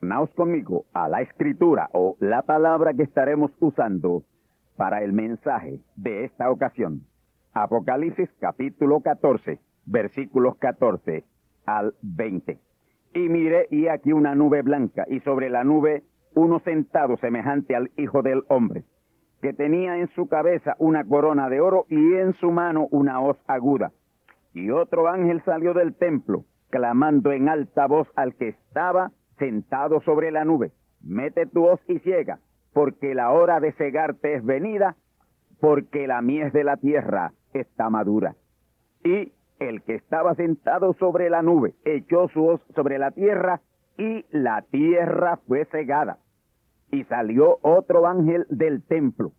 Naos conmigo a la escritura o la palabra que estaremos usando para el mensaje de esta ocasión. Apocalipsis capítulo 14, versículos 14 al 20. Y miré, y aquí una nube blanca, y sobre la nube uno sentado semejante al Hijo del Hombre, que tenía en su cabeza una corona de oro y en su mano una hoz aguda. Y otro ángel salió del templo, clamando en alta voz al que estaba sentado sobre la nube: mete tu hoz y ciega, porque la hora de cegarte es venida, porque la mies de la tierra está madura. Y el que estaba sentado sobre la nube echó su hoz sobre la tierra, y la tierra fue cegada. Y salió otro ángel del templo,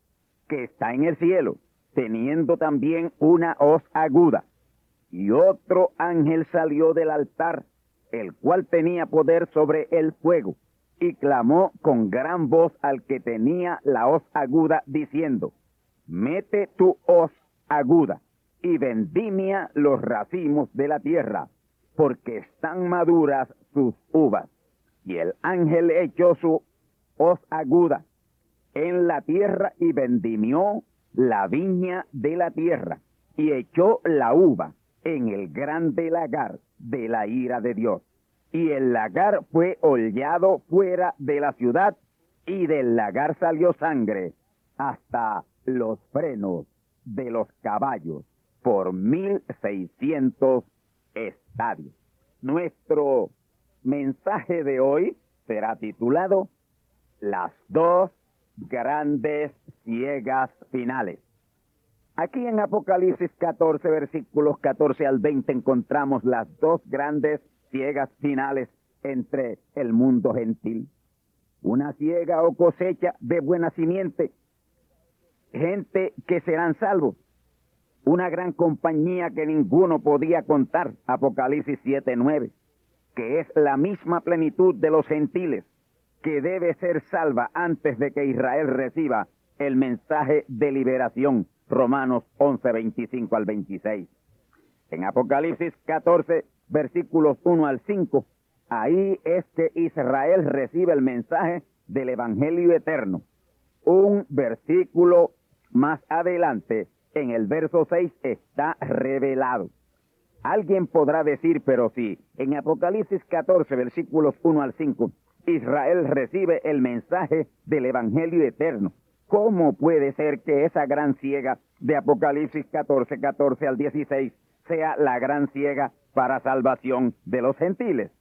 que está en el cielo, teniendo también una hoz aguda. Y otro ángel salió del altar, el cual tenía poder sobre el fuego, y clamó con gran voz al que tenía la hoz aguda, diciendo: mete tu hoz aguda y vendimia los racimos de la tierra, porque están maduras sus uvas. Y el ángel echó su hoz aguda en la tierra y vendimió la viña de la tierra, y echó la uva en el grande lagar de la ira de Dios. Y el lagar fue hollado fuera de la ciudad, y del lagar salió sangre hasta los frenos de los caballos por 1,600 estadios. Nuestro mensaje de hoy será titulado Las dos grandes ciegas finales. Aquí en Apocalipsis 14, versículos 14 al 20, encontramos las dos grandes ciegas finales entre el mundo gentil. Una ciega o cosecha de buena simiente, gente que serán salvos. Una gran compañía que ninguno podía contar, Apocalipsis 7:9, que es la misma plenitud de los gentiles, que debe ser salva antes de que Israel reciba el mensaje de liberación, Romanos 11, 25 al 26. En Apocalipsis 14, versículos 1 al 5, ahí es que Israel recibe el mensaje del Evangelio eterno. Un versículo más adelante, en el verso 6, está revelado. Alguien podrá decir, pero si en Apocalipsis 14, versículos 1 al 5, Israel recibe el mensaje del Evangelio eterno, ¿cómo puede ser que esa gran ciega de Apocalipsis 14, 14 al 16 sea la gran ciega para salvación de los gentiles?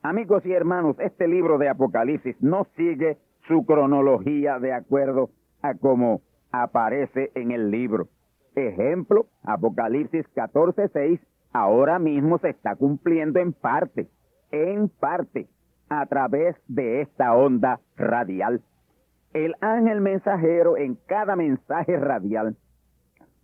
Amigos y hermanos, este libro de Apocalipsis no sigue su cronología de acuerdo a cómo aparece en el libro. Ejemplo, Apocalipsis 14, 6, ahora mismo se está cumpliendo en parte, a través de esta onda radial. El ángel mensajero en cada mensaje radial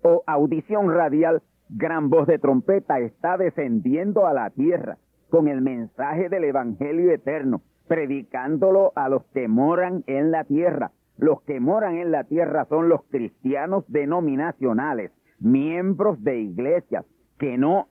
o audición radial, gran voz de trompeta, está descendiendo a la tierra con el mensaje del Evangelio eterno, predicándolo a los que moran en la tierra. Los que moran en la tierra son los cristianos denominacionales, miembros de iglesias que no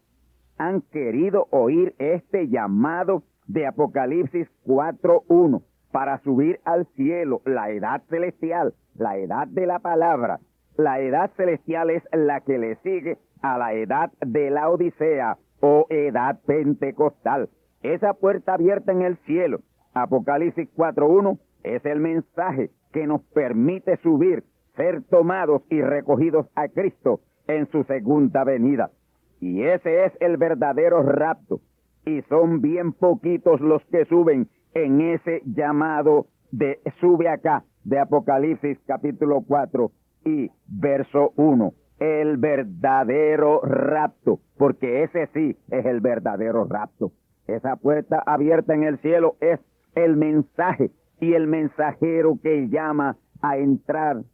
han querido oír este llamado de Apocalipsis 4:1 para subir al cielo, la edad celestial, la edad de la palabra. La edad celestial es la que le sigue a la edad de la Odisea o edad pentecostal. Esa puerta abierta en el cielo, Apocalipsis 4:1, es el mensaje que nos permite subir, ser tomados y recogidos a Cristo en su segunda venida. Y ese es el verdadero rapto. Y son bien poquitos los que suben en ese llamado de sube acá, de Apocalipsis capítulo 4 y verso 1. El verdadero rapto, porque ese sí es el verdadero rapto. Esa puerta abierta en el cielo es el mensaje y el mensajero que llama a entrar,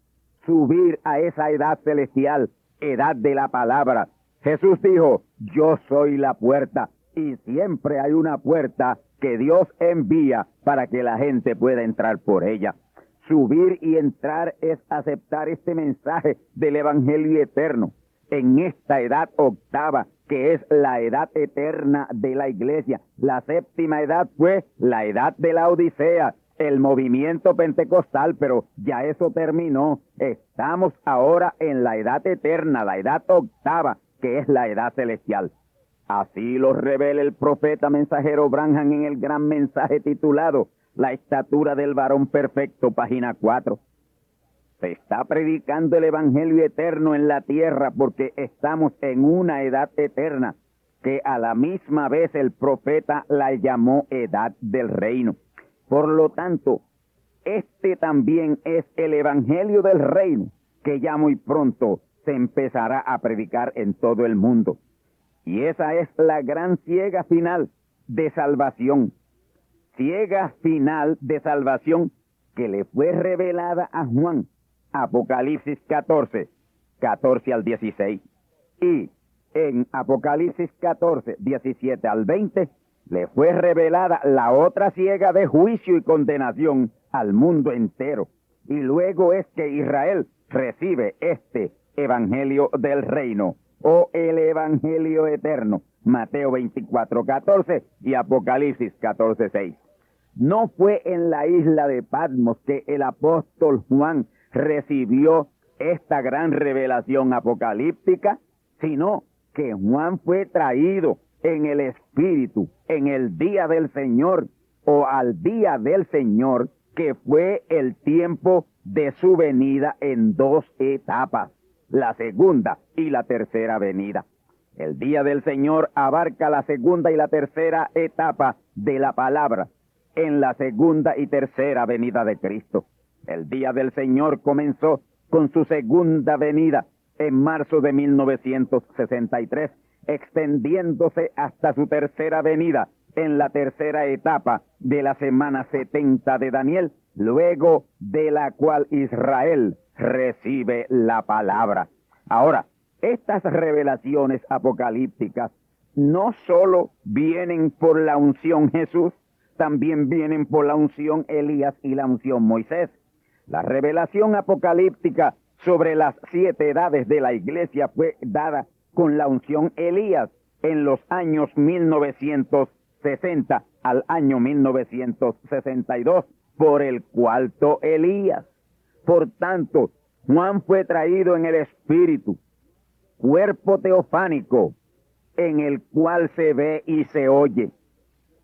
subir a esa edad celestial, edad de la palabra. Jesús dijo: yo soy la puerta, y siempre hay una puerta que Dios envía para que la gente pueda entrar por ella. Subir y entrar es aceptar este mensaje del Evangelio eterno en esta edad octava que es la edad eterna de la iglesia. La séptima edad fue la edad de la Odisea, el movimiento pentecostal, pero ya eso terminó. Estamos ahora en la edad eterna, la edad octava, que es la edad celestial. Así lo revela el profeta mensajero Branham en el gran mensaje titulado La estatura del varón perfecto, página 4. Se está predicando el evangelio eterno en la tierra porque estamos en una edad eterna que a la misma vez el profeta la llamó edad del reino. Por lo tanto, este también es el evangelio del reino que ya muy pronto se empezará a predicar en todo el mundo. Y esa es la gran ciega final de salvación. Ciega final de salvación que le fue revelada a Juan. Apocalipsis 14, 14 al 16. Y en Apocalipsis 14, 17 al 20, le fue revelada la otra ciega de juicio y condenación al mundo entero. Y luego es que Israel recibe este evangelio del reino, o el evangelio eterno. Mateo 24, 14 y Apocalipsis 14, 6. No fue en la isla de Patmos que el apóstol Juan recibió esta gran revelación apocalíptica, sino que Juan fue traído en el Espíritu en el día del Señor, o al día del Señor, que fue el tiempo de su venida en dos etapas, la segunda y la tercera venida. El día del Señor abarca la segunda y la tercera etapa de la palabra en la segunda y tercera venida de Cristo. El día del Señor comenzó con su segunda venida en marzo de 1963, extendiéndose hasta su tercera venida en la tercera etapa de la semana 70 de Daniel, luego de la cual Israel recibe la palabra. Ahora, estas revelaciones apocalípticas no solo vienen por la unción Jesús, también vienen por la unción Elías y la unción Moisés. La revelación apocalíptica sobre las 7 edades de la iglesia fue dada con la unción Elías en los años 1960 al año 1962 por el cuarto Elías. Por tanto, Juan fue traído en el Espíritu, cuerpo teofánico, en el cual se ve y se oye.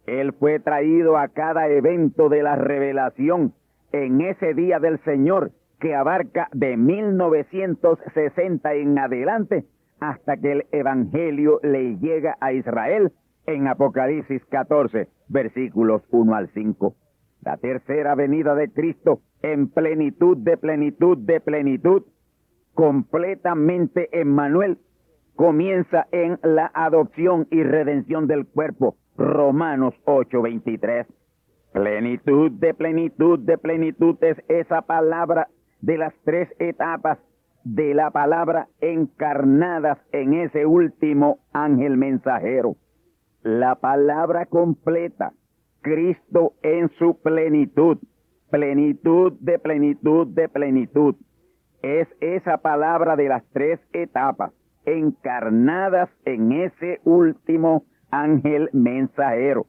Él fue traído a cada evento de la revelación en ese día del Señor, que abarca de 1960 en adelante hasta que el Evangelio le llega a Israel en Apocalipsis 14, versículos 1 al 5. La tercera venida de Cristo en plenitud de plenitud de plenitud, completamente Emmanuel, comienza en la adopción y redención del cuerpo, Romanos 8:23. Plenitud de plenitud de plenitud es esa palabra de las 3 etapas de la palabra encarnadas en ese último ángel mensajero. La palabra completa, Cristo en su plenitud, plenitud de plenitud de plenitud, es esa palabra de las 3 etapas encarnadas en ese último ángel mensajero.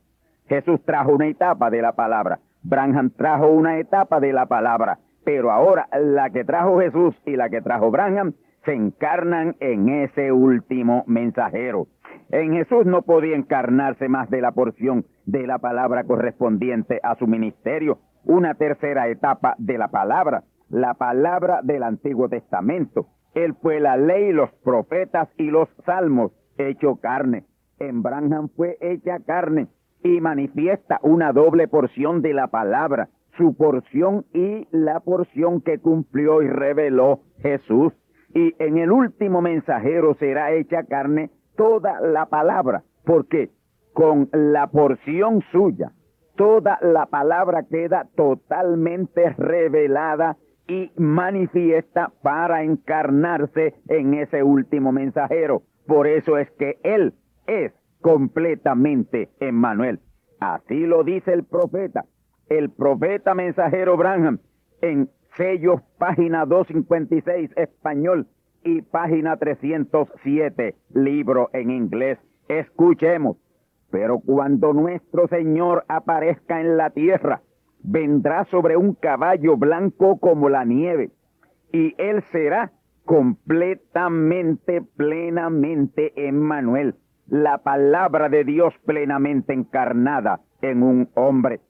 Jesús trajo una etapa de la palabra, Branham trajo una etapa de la palabra, pero ahora la que trajo Jesús y la que trajo Branham se encarnan en ese último mensajero. En Jesús no podía encarnarse más de la porción de la palabra correspondiente a su ministerio, una tercera etapa de la palabra del Antiguo Testamento. Él fue la ley, los profetas y los salmos, hecho carne. En Branham fue hecha carne y manifiesta una doble porción de la palabra, su porción y la porción que cumplió y reveló Jesús. Y en el último mensajero será hecha carne toda la palabra, porque con la porción suya, toda la palabra queda totalmente revelada y manifiesta para encarnarse en ese último mensajero. Por eso es que Él es completamente Emmanuel. Así lo dice el profeta mensajero Branham en Sellos, página 256, español, y página 307, libro en inglés. Escuchemos. Pero cuando nuestro Señor aparezca en la tierra, vendrá sobre un caballo blanco como la nieve, y Él será completamente, plenamente Emmanuel, la palabra de Dios plenamente encarnada en un hombre.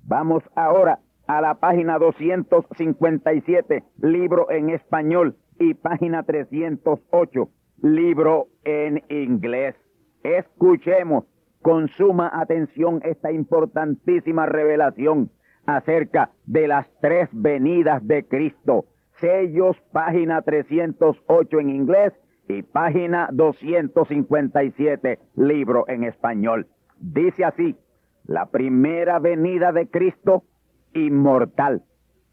Vamos ahora a la página 257, libro en español, y página 308, libro en inglés. Escuchemos con suma atención esta importantísima revelación acerca de las tres venidas de Cristo. Sellos, página 308 en inglés y página 257, libro en español. Dice así: la primera venida de Cristo, inmortal.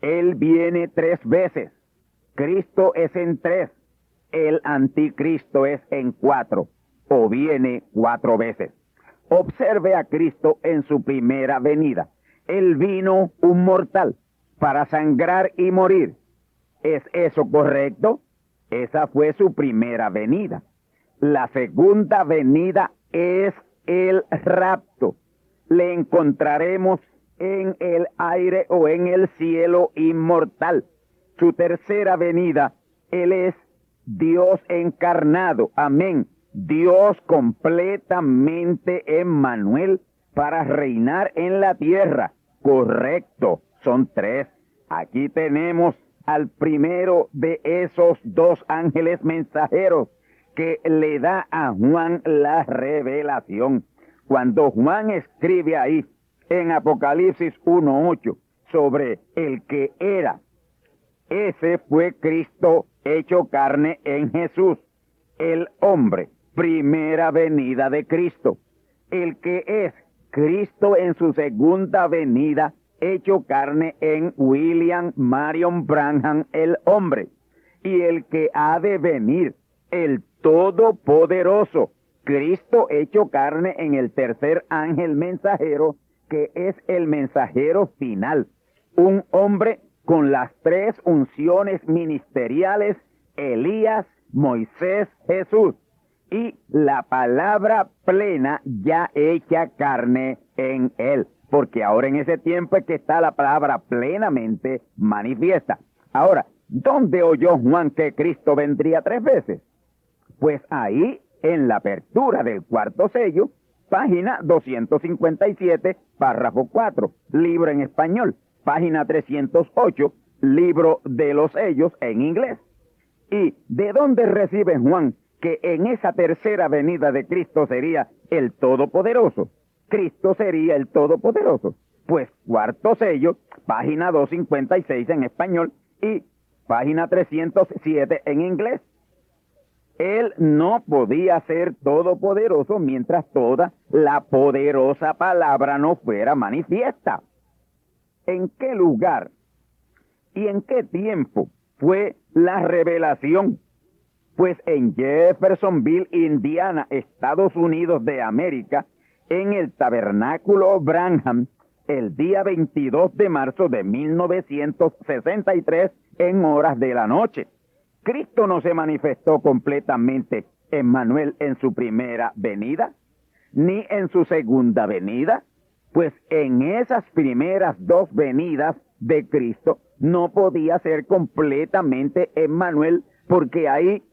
Él viene 3 veces. Cristo es en 3. El anticristo es en 4, o viene 4 veces. Observe a Cristo en su primera venida. Él vino un mortal para sangrar y morir. ¿Es eso correcto? Esa fue su primera venida. La segunda venida es el rapto. Le encontraremos en el aire o en el cielo inmortal. Su tercera venida, Él es Dios encarnado. Amén. Dios completamente Emmanuel para reinar en la tierra. Correcto, son 3. Aquí tenemos al primero de esos 2 ángeles mensajeros que le da a Juan la revelación. Cuando Juan escribe ahí en Apocalipsis 1:8 sobre el que era, ese fue Cristo hecho carne en Jesús, el hombre, primera venida de Cristo. El que es Cristo en su segunda venida, hecho carne en William Marion Branham, el hombre. Y el que ha de venir, el Todopoderoso, Cristo hecho carne en el tercer ángel mensajero, que es el mensajero final. Un hombre con las 3 unciones ministeriales: Elías, Moisés, Jesús. Y la palabra plena ya hecha carne en él. Porque ahora en ese tiempo es que está la palabra plenamente manifiesta. Ahora, ¿dónde oyó Juan que Cristo vendría 3 veces? Pues ahí, en la apertura del 4º sello, página 257, párrafo 4, libro en español, página 308, libro de los sellos en inglés. ¿Y de dónde recibe Juan que en esa tercera venida de Cristo sería el Todopoderoso? Cristo sería el Todopoderoso. Pues 4º sello, página 256 en español y página 307 en inglés. Él no podía ser todopoderoso mientras toda la poderosa palabra no fuera manifiesta. ¿En qué lugar y en qué tiempo fue la revelación? Pues en Jeffersonville, Indiana, Estados Unidos de América, en el Tabernáculo Branham, el día 22 de marzo de 1963, en horas de la noche. Cristo no se manifestó completamente Emmanuel en su primera venida, ni en su segunda venida, pues en esas primeras 2 venidas de Cristo no podía ser completamente Emmanuel, porque ahí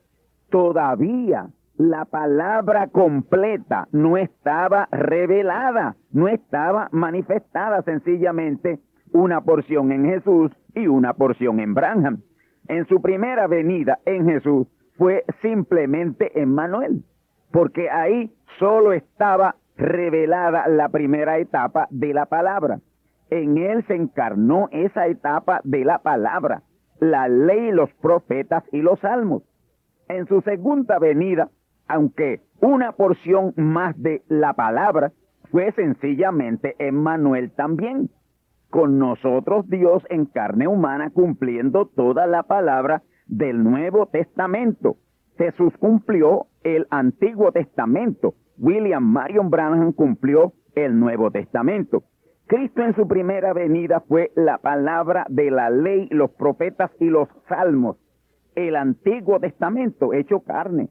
todavía la palabra completa no estaba revelada, no estaba manifestada, sencillamente una porción en Jesús y una porción en Branham. En su primera venida en Jesús fue simplemente Emmanuel, porque ahí solo estaba revelada la primera etapa de la palabra. En él se encarnó esa etapa de la palabra, la ley, los profetas y los salmos. En su segunda venida, aunque una porción más de la palabra, fue sencillamente Emmanuel también. Con nosotros Dios en carne humana, cumpliendo toda la palabra del Nuevo Testamento. Jesús cumplió el Antiguo Testamento. William Marion Branham cumplió el Nuevo Testamento. Cristo en su primera venida fue la palabra de la ley, los profetas y los salmos. el Antiguo Testamento hecho carne,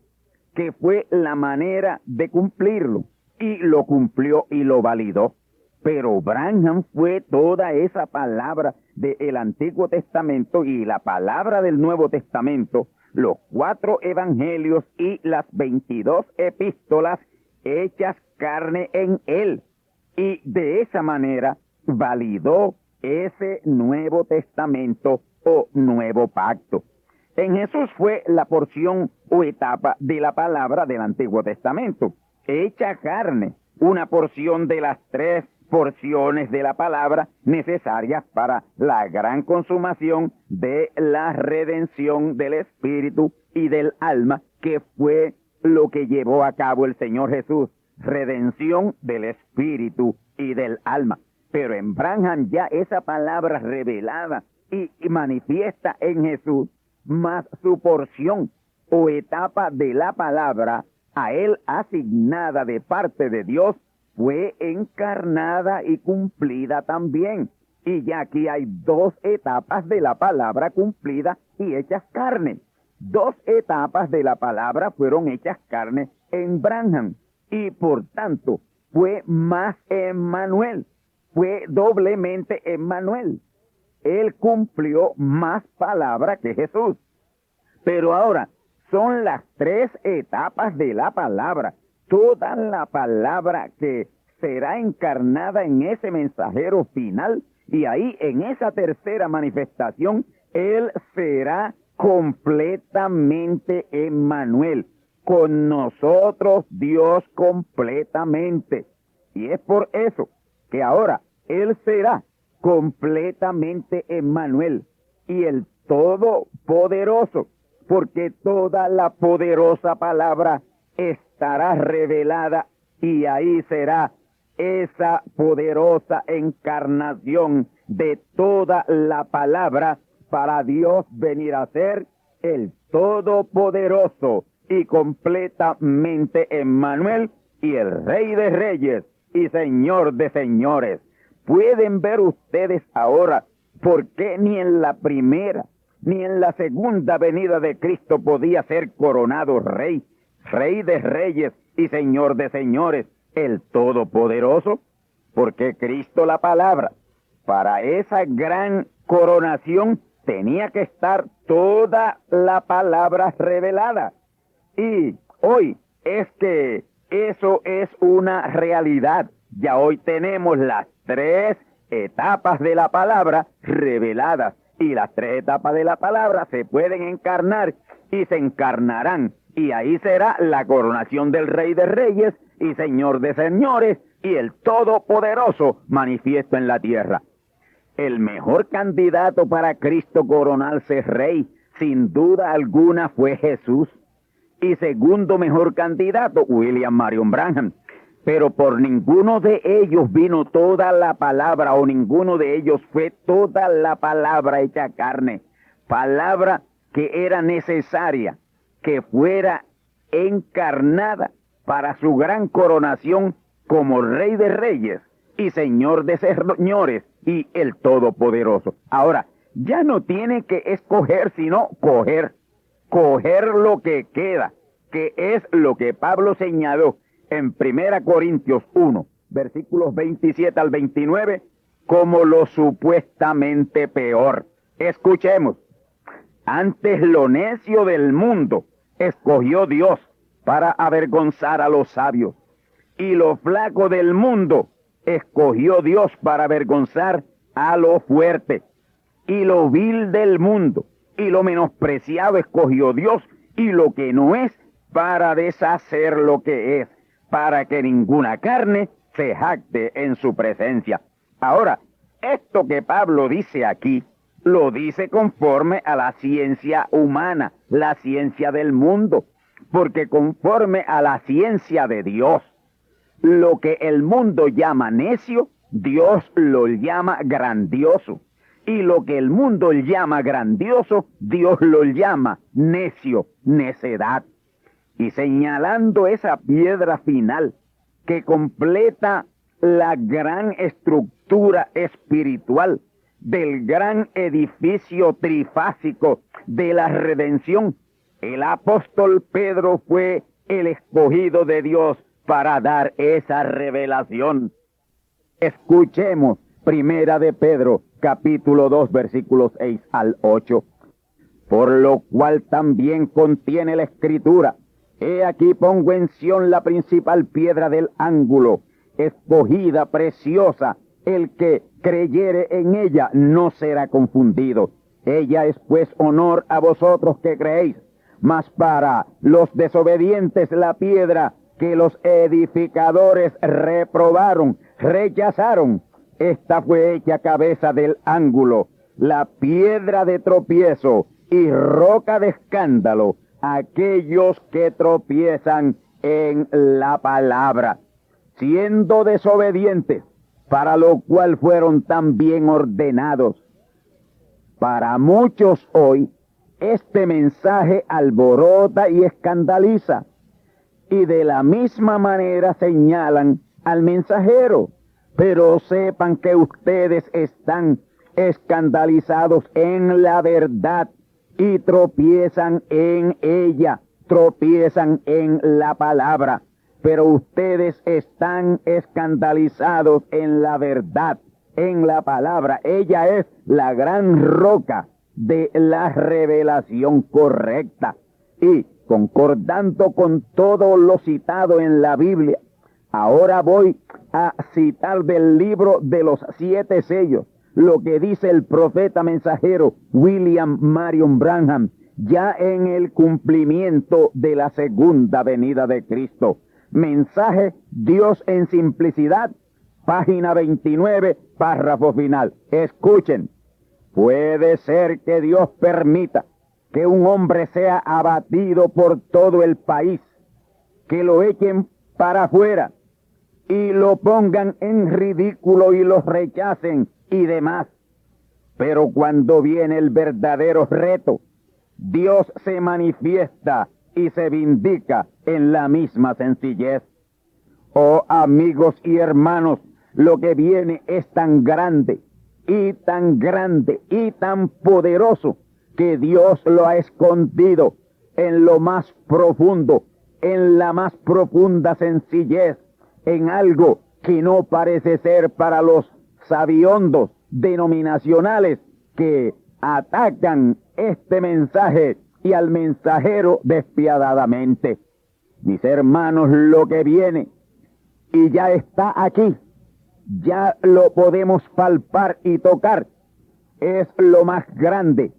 que fue la manera de cumplirlo, y lo cumplió y lo validó. Pero Branham fue toda esa palabra del Antiguo Testamento y la palabra del Nuevo Testamento, los 4 evangelios y las 22 epístolas hechas carne en él. Y de esa manera validó ese Nuevo Testamento o Nuevo Pacto. En Jesús fue la porción o etapa de la palabra del Antiguo Testamento, hecha carne, una porción de las 3 porciones de la palabra necesarias para la gran consumación de la redención del espíritu y del alma, que fue lo que llevó a cabo el Señor Jesús, redención del espíritu y del alma. Pero en Branham ya esa palabra revelada y manifiesta en Jesús, más su porción o etapa de la palabra a él asignada de parte de Dios, fue encarnada y cumplida también. Y ya aquí hay 2 etapas de la palabra cumplida y hechas carne. 2 etapas de la palabra fueron hechas carne en Branham. Y por tanto, fue más Emmanuel. Fue doblemente Emmanuel. Él cumplió más palabra que Jesús. Pero ahora, son las 3 etapas de la palabra. Toda la palabra que será encarnada en ese mensajero final, y ahí en esa tercera manifestación, él será completamente Emmanuel, con nosotros Dios completamente. Y es por eso que ahora él será completamente Emmanuel y el Todopoderoso, porque toda la poderosa palabra estará revelada y ahí será esa poderosa encarnación de toda la palabra para Dios venir a ser el Todopoderoso y completamente Emmanuel y el Rey de Reyes y Señor de Señores. Pueden ver ustedes ahora por qué ni en la primera ni en la segunda venida de Cristo podía ser coronado Rey, Rey de Reyes y Señor de Señores, el Todopoderoso, porque Cristo la palabra, para esa gran coronación tenía que estar toda la palabra revelada. Y hoy es que eso es una realidad. Ya hoy tenemos las 3 etapas de la palabra reveladas, y las 3 etapas de la palabra se pueden encarnar y se encarnarán. Y ahí será la coronación del Rey de Reyes y Señor de Señores y el Todopoderoso manifiesto en la tierra. El mejor candidato para Cristo coronarse Rey, sin duda alguna, fue Jesús. Y segundo mejor candidato, William Marion Branham. Pero por ninguno de ellos vino toda la palabra, o ninguno de ellos fue toda la palabra hecha carne. Palabra que era necesaria que fuera encarnada para su gran coronación como Rey de Reyes y Señor de Señores y el Todopoderoso. Ahora, ya no tiene que escoger, sino coger lo que queda, que es lo que Pablo señaló en 1 Corintios 1, versículos 27 al 29, como lo supuestamente peor. Escuchemos. Antes lo necio del mundo escogió Dios para avergonzar a los sabios, y lo flaco del mundo escogió Dios para avergonzar a lo fuerte, y lo vil del mundo y lo menospreciado escogió Dios, y lo que no es, para deshacer lo que es, para que ninguna carne se jacte en su presencia. Ahora, esto que Pablo dice aquí, lo dice conforme a la ciencia humana, la ciencia del mundo, porque conforme a la ciencia de Dios, lo que el mundo llama necio, Dios lo llama grandioso. Y lo que el mundo llama grandioso, Dios lo llama necio, necedad. Y señalando esa piedra final que completa la gran estructura espiritual del gran edificio trifásico de la redención, el apóstol Pedro fue el escogido de Dios para dar esa revelación. Escuchemos Primera de Pedro, capítulo 2, versículos 6 al 8. Por lo cual también contiene la Escritura: he aquí pongo en Sión la principal piedra del ángulo, escogida, preciosa. El que creyere en ella no será confundido. Ella es pues honor a vosotros que creéis, mas para los desobedientes la piedra que los edificadores reprobaron, rechazaron, esta fue hecha cabeza del ángulo, la piedra de tropiezo y roca de escándalo, aquellos que tropiezan en la palabra, siendo desobedientes, para lo cual fueron también ordenados. Para muchos hoy, este mensaje alborota y escandaliza, y de la misma manera señalan al mensajero, pero sepan que ustedes están escandalizados en la verdad y tropiezan en ella, tropiezan en la palabra, pero ustedes están escandalizados en la verdad, en la palabra. Ella es la gran roca de la revelación correcta. Y concordando con todo lo citado en la Biblia, ahora voy a citar del libro de los 7 sellos, lo que dice el profeta mensajero William Marion Branham, ya en el cumplimiento de la segunda venida de Cristo. Mensaje Dios en simplicidad, página 29, párrafo final. Escuchen: puede ser que Dios permita que un hombre sea abatido por todo el país, que lo echen para afuera y lo pongan en ridículo y los rechacen y demás. Pero cuando viene el verdadero reto, Dios se manifiesta y se vindica en la misma sencillez. Oh amigos y hermanos, lo que viene es tan grande y tan grande y tan poderoso que Dios lo ha escondido en lo más profundo, en la más profunda sencillez, en algo que no parece ser para los sabiondos denominacionales que atacan este mensaje y al mensajero despiadadamente. Mis hermanos, lo que viene y ya está aquí, ya lo podemos palpar y tocar, es lo más grande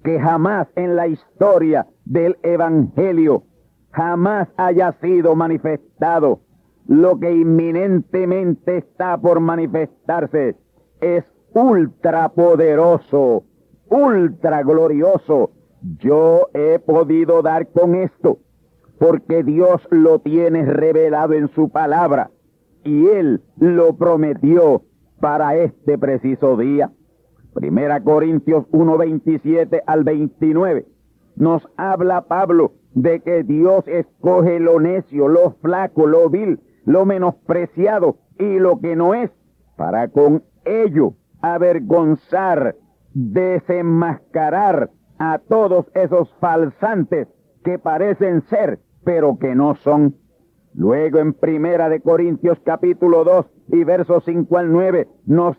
que jamás en la historia del Evangelio jamás haya sido manifestado. Lo que inminentemente está por manifestarse es ultra poderoso, ultra glorioso. Yo he podido dar con esto porque Dios lo tiene revelado en su palabra y Él lo prometió para este preciso día. Primera Corintios 1, 27 al 29. Nos habla Pablo de que Dios escoge lo necio, lo flaco, lo vil, lo menospreciado y lo que no es, para con ello avergonzar, desenmascarar a todos esos falsantes que parecen ser, pero que no son. Luego en Primera de Corintios capítulo 2 y versos 5 al 9 nos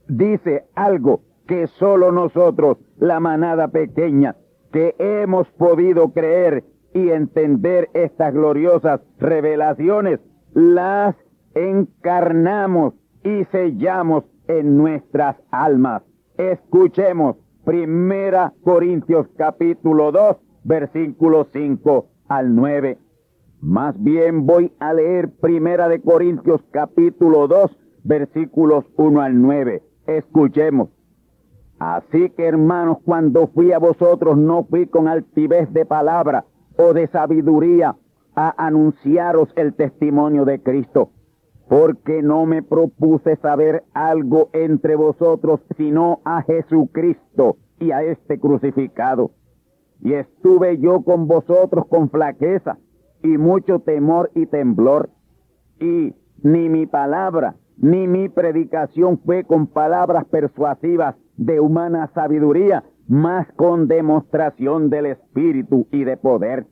dice algo que solo nosotros, la manada pequeña, que hemos podido creer y entender estas gloriosas revelaciones, las encarnamos y sellamos en nuestras almas. Escuchemos Primera Corintios capítulo 2, versículos 5 al 9. Más bien voy a leer Primera de Corintios capítulo 2, versículos 1 al 9. Escuchemos. Así que, hermanos, cuando fui a vosotros, no fui con altivez de palabra o de sabiduría a anunciaros el testimonio de Cristo, porque no me propuse saber algo entre vosotros, sino a Jesucristo y a este crucificado. Y estuve yo con vosotros con flaqueza y mucho temor y temblor, y ni mi palabra ni mi predicación fue con palabras persuasivas de humana sabiduría, mas con demostración del Espíritu y de poder,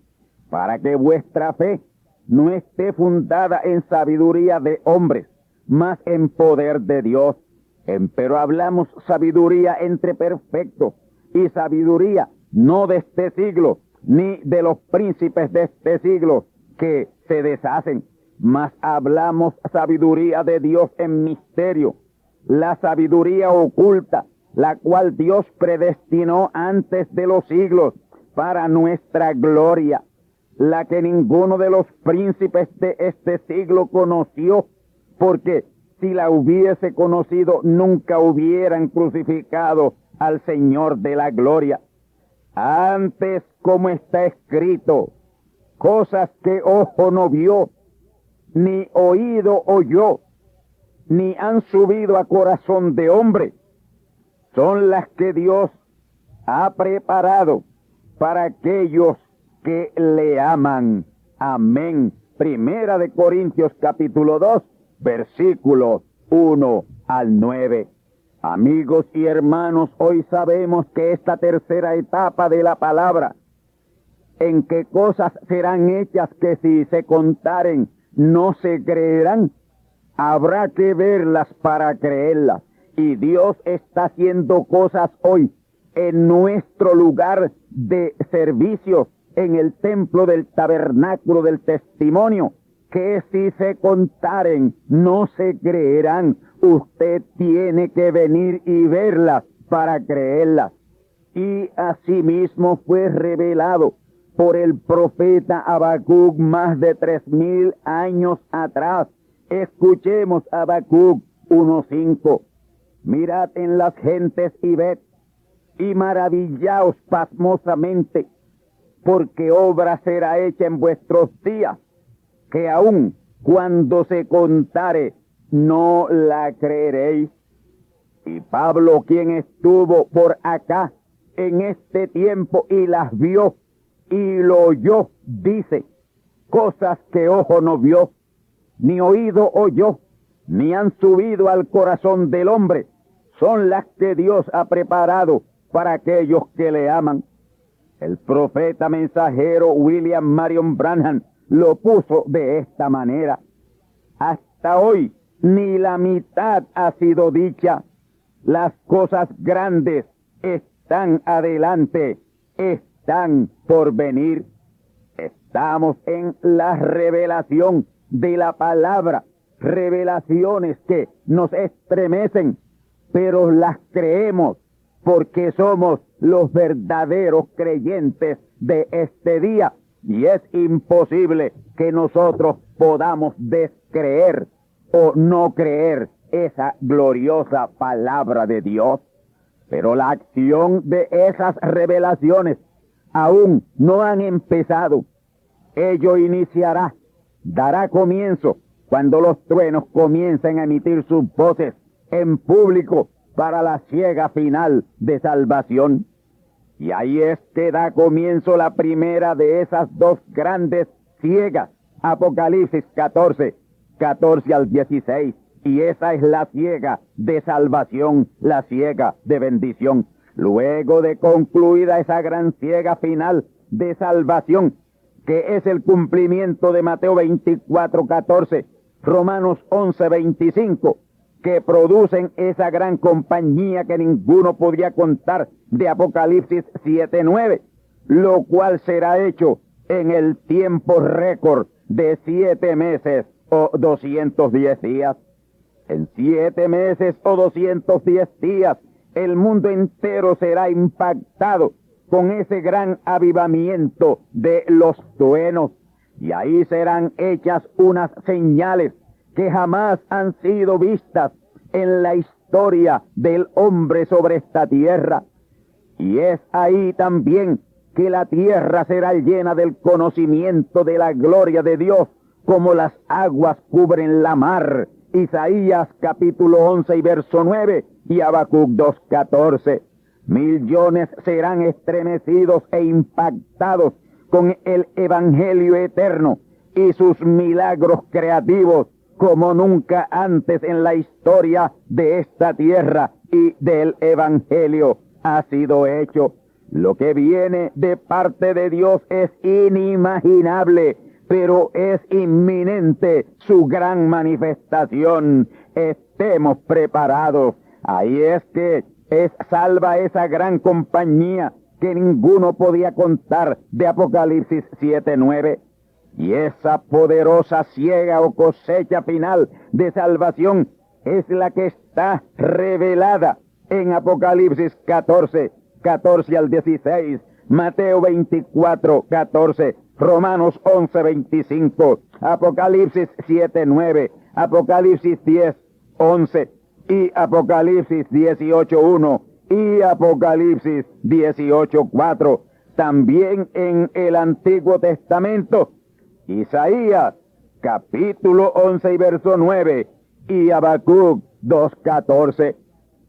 para que vuestra fe no esté fundada en sabiduría de hombres, mas en poder de Dios. Empero hablamos sabiduría entre perfectos, y sabiduría no de este siglo, ni de los príncipes de este siglo, que se deshacen, mas hablamos sabiduría de Dios en misterio, la sabiduría oculta, la cual Dios predestinó antes de los siglos para nuestra gloria, la que ninguno de los príncipes de este siglo conoció, porque si la hubiese conocido, nunca hubieran crucificado al Señor de la gloria. Antes, como está escrito, cosas que ojo no vio, ni oído oyó, ni han subido a corazón de hombre, son las que Dios ha preparado para aquellos que le aman. Amén. Primera de Corintios capítulo 2, versículos 1 al 9. Amigos y hermanos, hoy sabemos que esta tercera etapa de la palabra, en que cosas serán hechas que si se contaren no se creerán, habrá que verlas para creerlas. Y Dios está haciendo cosas hoy en nuestro lugar de servicio, en el templo del tabernáculo del testimonio, que si se contaren no se creerán. Usted tiene que venir y verlas para creerlas. Y asimismo fue revelado por el profeta Habacuc más de 3000 años atrás. Escuchemos Habacuc 1:5. Mirad en las gentes y ved, y maravillaos pasmosamente, porque obra será hecha en vuestros días, que aun cuando se contare, no la creeréis. Y Pablo, quien estuvo por acá en este tiempo y las vio y lo oyó, dice, cosas que ojo no vio, ni oído oyó, ni han subido al corazón del hombre, son las que Dios ha preparado para aquellos que le aman. El profeta mensajero William Marion Branham lo puso de esta manera: hasta hoy ni la mitad ha sido dicha. Las cosas grandes están adelante, están por venir. Estamos en la revelación de la palabra, revelaciones que nos estremecen, pero las creemos porque somos los verdaderos creyentes de este día, y es imposible que nosotros podamos descreer o no creer esa gloriosa palabra de Dios. Pero la acción de esas revelaciones aún no han empezado. Ello iniciará, dará comienzo cuando los truenos comiencen a emitir sus voces en público para la siega final de salvación. Y ahí es que da comienzo la primera de esas dos grandes siegas, Apocalipsis 14 al 16. Y esa es la siega de salvación, la siega de bendición. Luego de concluida esa gran siega final de salvación, que es el cumplimiento de Mateo 24:14, Romanos 11:25, que producen esa gran compañía que ninguno podría contar de Apocalipsis 7:9, lo cual será hecho en el tiempo récord de 7 meses o 210 días. En 7 meses o 210 días, el mundo entero será impactado con ese gran avivamiento de los truenos. Y ahí serán hechas unas señales que jamás han sido vistas en la historia del hombre sobre esta tierra. Y es ahí también que la tierra será llena del conocimiento de la gloria de Dios, como las aguas cubren la mar. Isaías capítulo 11 y verso 9 y Habacuc 2:14. Millones serán estremecidos e impactados con el evangelio eterno y sus milagros creativos como nunca antes en la historia de esta tierra y del Evangelio ha sido hecho. Lo que viene de parte de Dios es inimaginable, pero es inminente su gran manifestación. Estemos preparados. Ahí es que es salva esa gran compañía que ninguno podía contar de Apocalipsis 7:9. Y esa poderosa siega o cosecha final de salvación es la que está revelada en Apocalipsis 14 al 16, Mateo 24:14, Romanos 11:25, Apocalipsis 7:9, Apocalipsis 10:11 y Apocalipsis 18:1 y Apocalipsis 18:4. También en el Antiguo Testamento, Isaías capítulo 11 y verso 9 y Habacuc 2:14.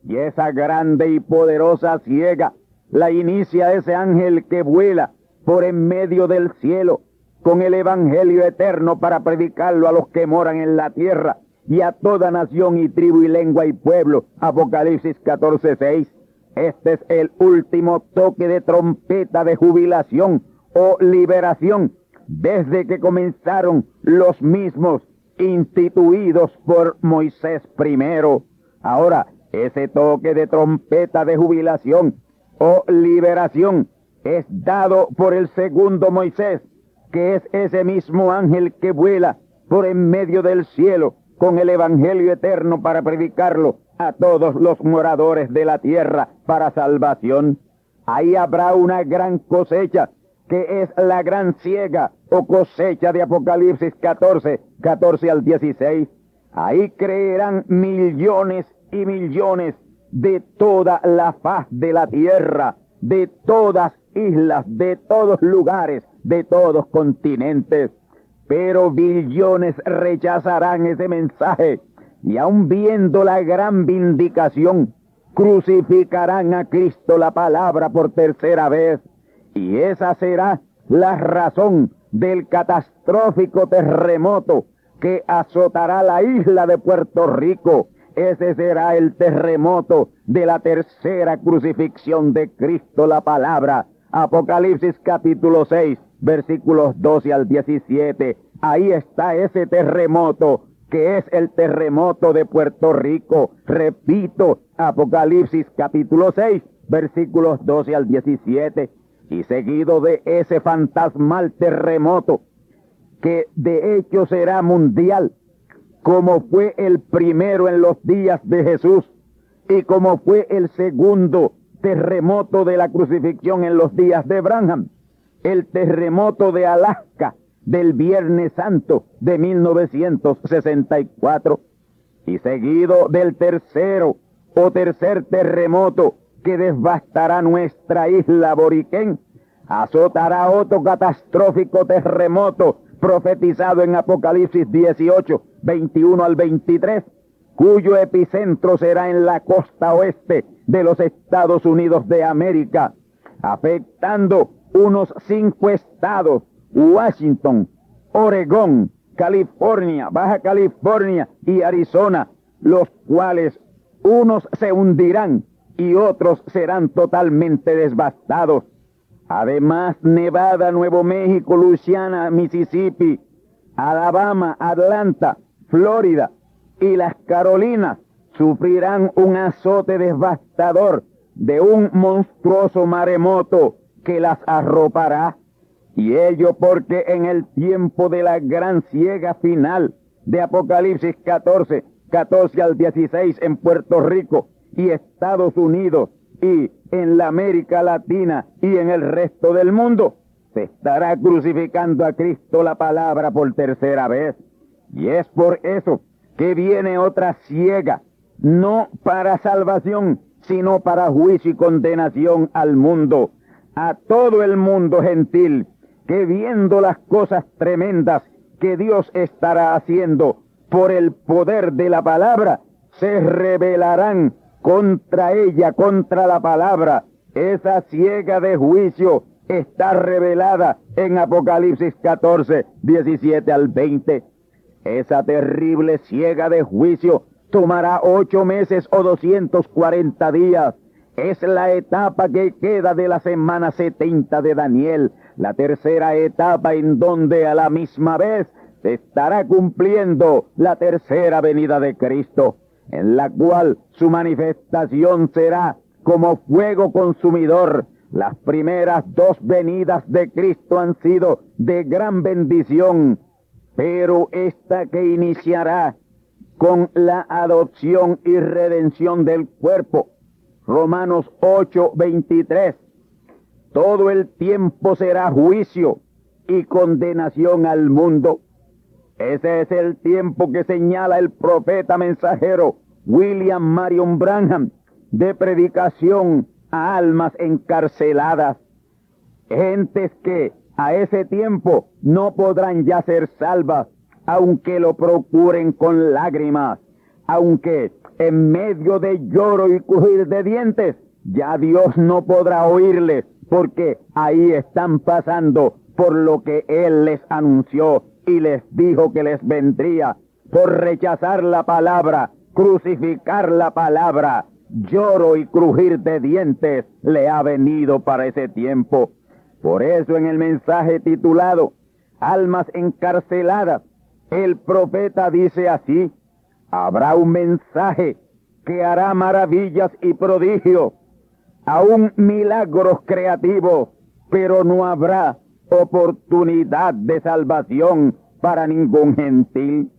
Y esa grande y poderosa siega la inicia ese ángel que vuela por en medio del cielo con el evangelio eterno para predicarlo a los que moran en la tierra y a toda nación y tribu y lengua y pueblo. Apocalipsis 14:6. Este es el último toque de trompeta de jubilación o liberación desde que comenzaron los mismos instituidos por Moisés primero. Ahora, ese toque de trompeta de jubilación o liberación es dado por el segundo Moisés, que es ese mismo ángel que vuela por en medio del cielo con el evangelio eterno para predicarlo a todos los moradores de la tierra para salvación. Ahí habrá una gran cosecha, que es la gran siega o cosecha de Apocalipsis 14 al 16. Ahí creerán millones y millones de toda la faz de la tierra, de todas islas, de todos lugares, de todos continentes. Pero billones rechazarán ese mensaje y aun viendo la gran vindicación, crucificarán a Cristo la palabra por tercera vez. Y esa será la razón del catastrófico terremoto que azotará la isla de Puerto Rico. Ese será el terremoto de la tercera crucifixión de Cristo la palabra. Apocalipsis capítulo 6, versículos 12 al 17. Ahí está ese terremoto, que es el terremoto de Puerto Rico. Repito, Apocalipsis capítulo 6, versículos 12 al 17. Y seguido de ese fantasmal terremoto, que de hecho será mundial, como fue el primero en los días de Jesús y como fue el segundo terremoto de la crucifixión en los días de Branham, el terremoto de Alaska del Viernes Santo de 1964, y seguido del tercer terremoto que devastará nuestra isla aborigen, azotará otro catastrófico terremoto profetizado en Apocalipsis 18, 21 al 23, cuyo epicentro será en la costa oeste de los Estados Unidos de América, afectando unos 5 estados: Washington, Oregón, California, Baja California y Arizona, los cuales unos se hundirán y otros serán totalmente devastados. Además, Nevada, Nuevo México, Luisiana, Mississippi, Alabama, Atlanta, Florida y las Carolinas sufrirán un azote devastador de un monstruoso maremoto que las arropará. Y ello porque en el tiempo de la gran siega final de Apocalipsis 14 al 16 en Puerto Rico y Estados Unidos y en la América Latina y en el resto del mundo, se estará crucificando a Cristo la palabra por tercera vez. Y es por eso que viene otra siega, no para salvación, sino para juicio y condenación al mundo, a todo el mundo gentil, que viendo las cosas tremendas que Dios estará haciendo por el poder de la palabra, se rebelarán contra ella, contra la palabra. Esa siega de juicio está revelada en Apocalipsis 14, 17 al 20. Esa terrible siega de juicio tomará 8 meses o 240 días. Es la etapa que queda de la semana 70 de Daniel, la tercera etapa en donde a la misma vez se estará cumpliendo la tercera venida de Cristo, en la cual su manifestación será como fuego consumidor. Las primeras 2 venidas de Cristo han sido de gran bendición, pero esta que iniciará con la adopción y redención del cuerpo, Romanos 8:23, todo el tiempo será juicio y condenación al mundo. Ese es el tiempo que señala el profeta mensajero William Marion Branham, de predicación a almas encarceladas, gentes que a ese tiempo no podrán ya ser salvas, aunque lo procuren con lágrimas, aunque en medio de lloro y crujir de dientes, ya Dios no podrá oírles, porque ahí están pasando por lo que Él les anunció y les dijo que les vendría, por rechazar la palabra, crucificar la palabra. Lloro y crujir de dientes le ha venido para ese tiempo. Por eso en el mensaje titulado Almas encarceladas, el profeta dice así: habrá un mensaje que hará maravillas y prodigios, aún milagros creativos, pero no habrá oportunidad de salvación para ningún gentil.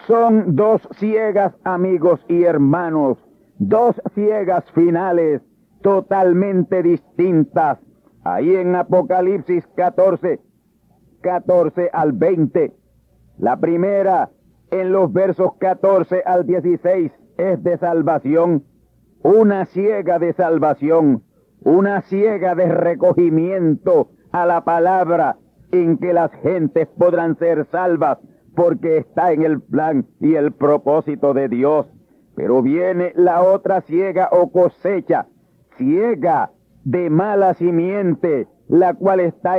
Son 2 ciegas, amigos y hermanos, 2 ciegas finales totalmente distintas. Ahí en Apocalipsis 14 al 20. La primera, en los versos 14 al 16, es de salvación. Una ciega de salvación, una ciega de recogimiento a la palabra, en que las gentes podrán ser salvas, porque está en el plan y el propósito de Dios. Pero viene la otra ciega o cosecha, ciega de mala simiente, la cual está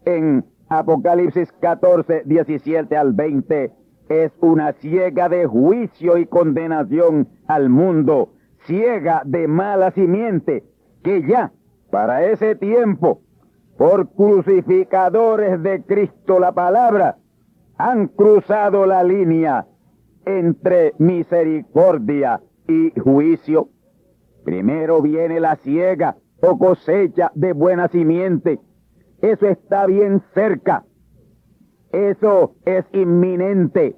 en Apocalipsis 14, 17 al 20. Es una ciega de juicio y condenación al mundo, ciega de mala simiente, que ya para ese tiempo, por crucificadores de Cristo la palabra, han cruzado la línea entre misericordia y juicio. Primero viene la ciega o cosecha de buena simiente. Eso está bien cerca. Eso es inminente,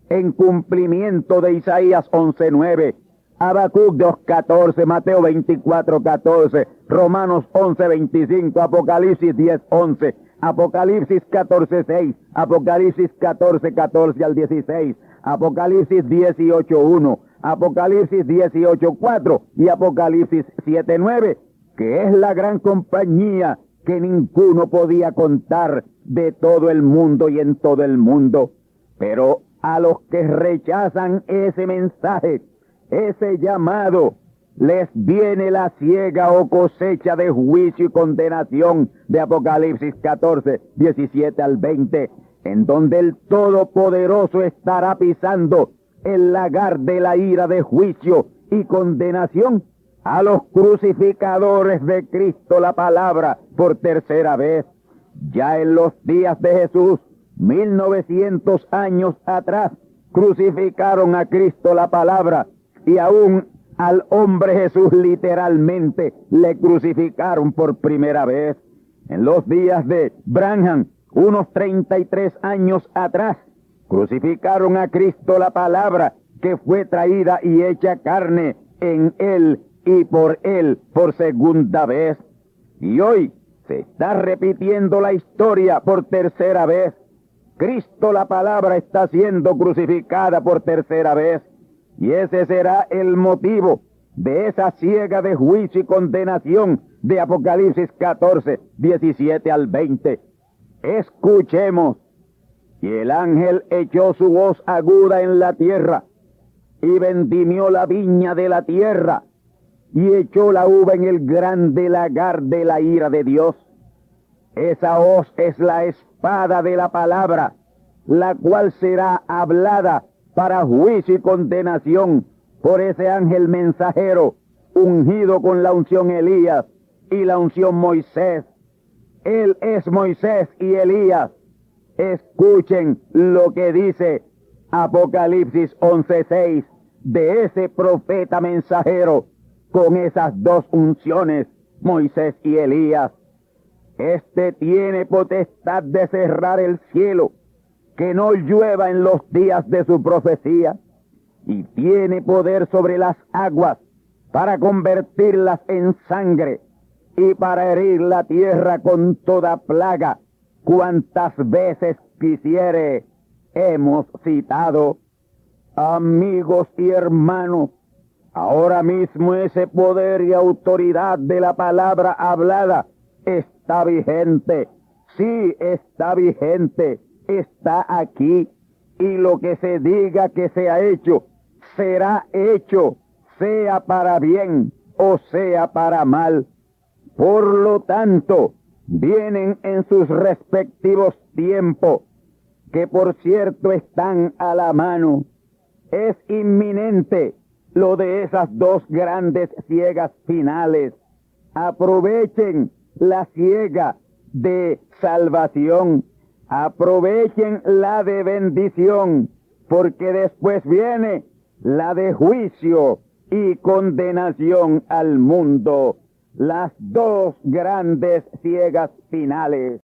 en cumplimiento de Isaías 11:9, Habacuc 2:14, Mateo 24:14, Romanos 11:25, Apocalipsis 10:11, Apocalipsis 14:6, Apocalipsis 14:14 al 16, Apocalipsis 18:1, Apocalipsis 18:4 y Apocalipsis 7:9, que es la gran compañía que ninguno podía contar de todo el mundo y en todo el mundo. Pero a los que rechazan ese mensaje, ese llamado, les viene la ciega o cosecha de juicio y condenación de Apocalipsis 14, 17 al 20, en donde el Todopoderoso estará pisando el lagar de la ira de juicio y condenación a los crucificadores de Cristo la palabra por tercera vez. Ya en los días de Jesús, 1900 años atrás, crucificaron a Cristo la palabra, y aún al hombre Jesús literalmente le crucificaron por primera vez. En los días de Branham, unos 33 años atrás, crucificaron a Cristo la palabra, que fue traída y hecha carne en él y por él por segunda vez. Y hoy se está repitiendo la historia por tercera vez. Cristo la palabra está siendo crucificada por tercera vez. Y ese será el motivo de esa ciega de juicio y condenación de Apocalipsis 14, 17 al 20. Escuchemos. Y el ángel echó su voz aguda en la tierra, y vendimió la viña de la tierra, y echó la uva en el grande lagar de la ira de Dios. Esa hoz es la espada de la palabra, la cual será hablada para juicio y condenación por ese ángel mensajero ungido con la unción Elías y la unción Moisés. Él es Moisés y Elías. Escuchen lo que dice Apocalipsis 11:6 de ese profeta mensajero con esas dos unciones, Moisés y Elías. Este tiene potestad de cerrar el cielo, que no llueva en los días de su profecía, y tiene poder sobre las aguas para convertirlas en sangre y para herir la tierra con toda plaga, cuantas veces quisiere. Hemos citado, amigos y hermanos, ahora mismo ese poder y autoridad de la palabra hablada está vigente. Sí, está vigente, está aquí, y lo que se diga que se ha hecho, será hecho, sea para bien o sea para mal. Por lo tanto, vienen en sus respectivos tiempos, que por cierto están a la mano. Es inminente lo de esas dos grandes ciegas finales. Aprovechen la ciega de salvación, aprovechen la de bendición, porque después viene la de juicio y condenación al mundo. Las dos grandes ciegas finales.